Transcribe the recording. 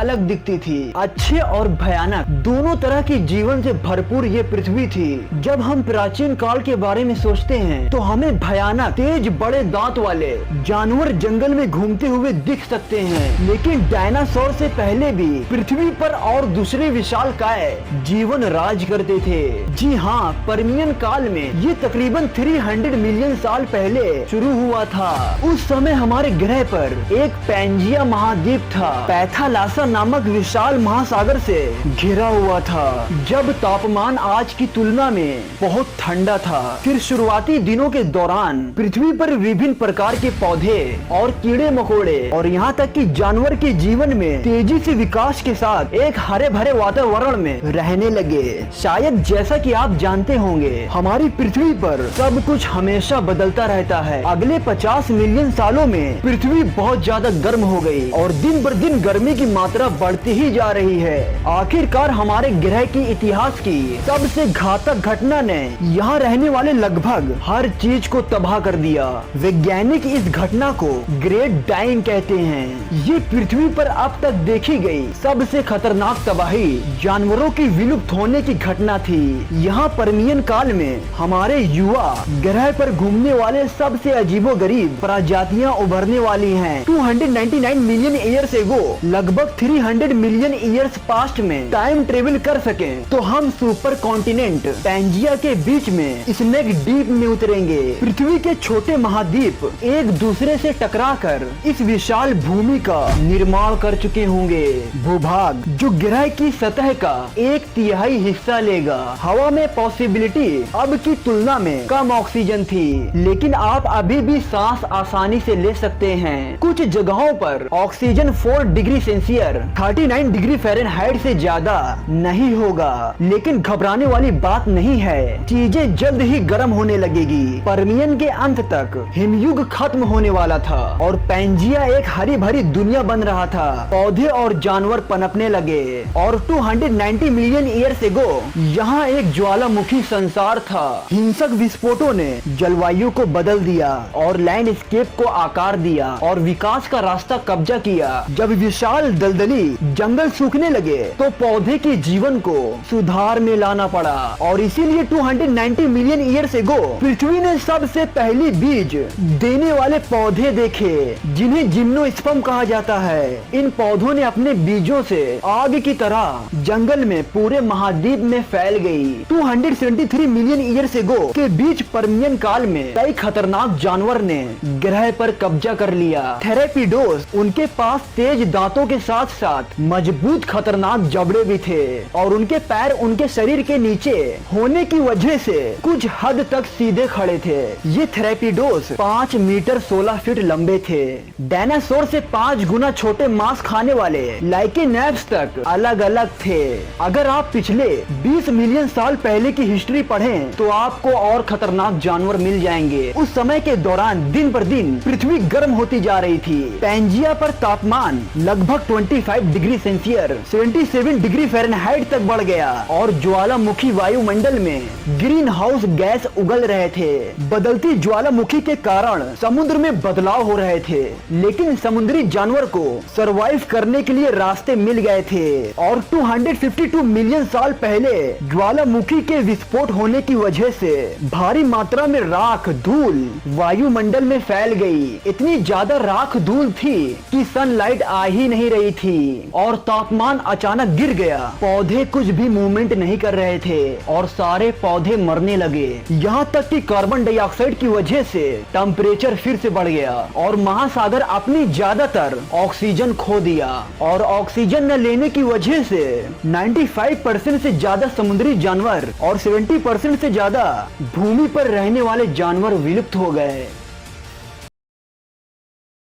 अलग दिखती थी। अच्छे और भयानक दोनों तरह की जीवन से भरपूर ये पृथ्वी थी। जब हम प्राचीन काल के बारे में सोचते हैं तो हमें भयानक, तेज, बड़े दांत वाले जानवर जंगल में घूमते हुए दिख सकते हैं, लेकिन डायनासोर से पहले भी पृथ्वी पर और दूसरे विशालकाय जीवन राज करते थे। जी हाँ, पर्मियन काल में ये तकरीबन 300 मिलियन साल पहले शुरू हुआ था। उस समय हमारे ग्रह पर एक पैंजिया महाद्वीप था, पैथालासा नामक विशाल महासागर से घिरा हुआ था, जब तापमान आज की तुलना में बहुत ठंडा था। फिर शुरुआती दिनों के दौरान पृथ्वी पर विभिन्न प्रकार के पौधे और कीड़े मकोड़े और यहाँ तक कि जानवर के जीवन में तेजी से विकास के साथ एक हरे भरे वातावरण में रहने लगे। शायद जैसा कि आप जानते होंगे, हमारी पृथ्वी पर सब कुछ हमेशा बदलता रहता है। अगले 50 मिलियन सालों में पृथ्वी बहुत ज्यादा गर्म हो गई और दिन बर दिन गर्मी की मात्रा बढ़ती ही जा रही है। आखिरकार हमारे ग्रह की इतिहास की सबसे घातक घटना ने यहाँ रहने वाले लगभग हर चीज को तबाह कर दिया। वैज्ञानिक इस घटना को ग्रेट डाइंग कहते हैं। ये पृथ्वी पर अब तक देखी गई सबसे खतरनाक तबाही, जानवरों की विलुप्त होने की घटना थी। यहाँ पर्मियन काल में हमारे युवा ग्रह पर घूमने वाले सबसे अजीबोगरीब प्रजातियाँ उभरने वाली हैं। 299 मिलियन ईयर्स एगो, लगभग 300 मिलियन ईयर्स पास्ट में टाइम ट्रेवल कर सके तो हम सुपर कॉन्टिनेंट पैंजिया के बीच में स्नेक डीप में उतरेंगे। पृथ्वी के छोटे महाद्वीप एक दूसरे से टकराकर इस विशाल भूमि का निर्माण कर चुके होंगे। भूभाग जो ग्रह की सतह का 1/3 हिस्सा लेगा। हवा में पॉसिबिलिटी अब की तुलना में कम ऑक्सीजन थी, लेकिन आप अभी भी सांस आसानी से ले सकते हैं। कुछ जगहों पर oxygen 4 degree Celsius 39 degree Fahrenheit से ज्यादा नहीं होगा, लेकिन घबराने वाली बात नहीं है। चीजें जल्द ही गर्म होने लगेगी। पर्मियन के अंत तक हिमयुग खत्म होने वाला था और पैंजिया एक हरी भरी दुनिया बन रहा था। पौधे और जानवर पनपने लगे और 290 मिलियन ईयर्स एगो यहाँ एक ज्वालामुखी संसार था। हिंसक विस्फोटों ने जलवायु को बदल दिया और लैंडस्केप को आकार दिया और विकास का रास्ता कब्जा किया। जब विशाल दलदली जंगल सूखने लगे तो पौधे के जीवन को सुधार में लाना पड़ा और इसीलिए 290 मिलियन ईयर्स एगो पृथ्वी ने सबसे पहली बीज देने वाले पौधे देखे, जिन्हें जिम्नोस्पर्म कहा जाता है। इन पौधों ने अपने बीजों से आग की तरह जंगल में पूरे महाद्वीप में फैल गई। 273 मिलियन ईयर्स एगो के बीच पर्मियन काल में कई खतरनाक जानवर ने ग्रह पर कब्जा कर लिया। थेरेपिडोस, उनके पास तेज दांतों के साथ साथ मजबूत खतरनाक जबड़े भी थे और उनके पैर उनके शरीर के नीचे होने की वजह से कुछ हद तक सीधे खड़े थे। ये थेरेपिडोस 5 मीटर 16 फीट लंबे थे। डायनासोर से 5 गुना छोटे मांस खाने वाले लाइकेनैप्स तक अलग अलग थे। अगर आप पिछले 20 मिलियन साल पहले की हिस्ट्री पढ़ें तो आपको और खतरनाक जानवर मिल जाएंगे। उस समय के दौरान दिन पर दिन पृथ्वी गर्म होती जा रही थी। पैंजिया पर तापमान लगभग 25 डिग्री सेल्सियस 77 डिग्री फ़ारेनहाइट तक बढ़ गया और ज्वालामुखी वायुमंडल में ग्रीन हाउस गैस उगल रहे थे। बदलती ज्वालामुखी के कारण समुद्र में बदलाव हो रहे थे, लेकिन समुद्री जानवर को सरवाइव करने के लिए रास्ते मिल गए थे और 252 मिलियन साल पहले ज्वालामुखी के विस्फोट होने की वजह से भारी मात्रा में राख धूल वायुमंडल में फैल गई। इतनी ज्यादा राख धूल थी कि सनलाइट आ ही नहीं रही थी और तापमान अचानक गिर गया। पौधे कुछ भी मूवमेंट नहीं कर रहे थे और सारे पौधे मरने लगे। यहाँ तक कि कार्बन डाइऑक्साइड की वजह से टेम्परेचर फिर से बढ़ गया और महासागर अपनी ज्यादातर ऑक्सीजन खो दिया और ऑक्सीजन न लेने की वजह से 95% से ज्यादा समुद्री जानवर और 70% से ज्यादा भूमि पर रहने वाले जानवर विलुप्त हो गए।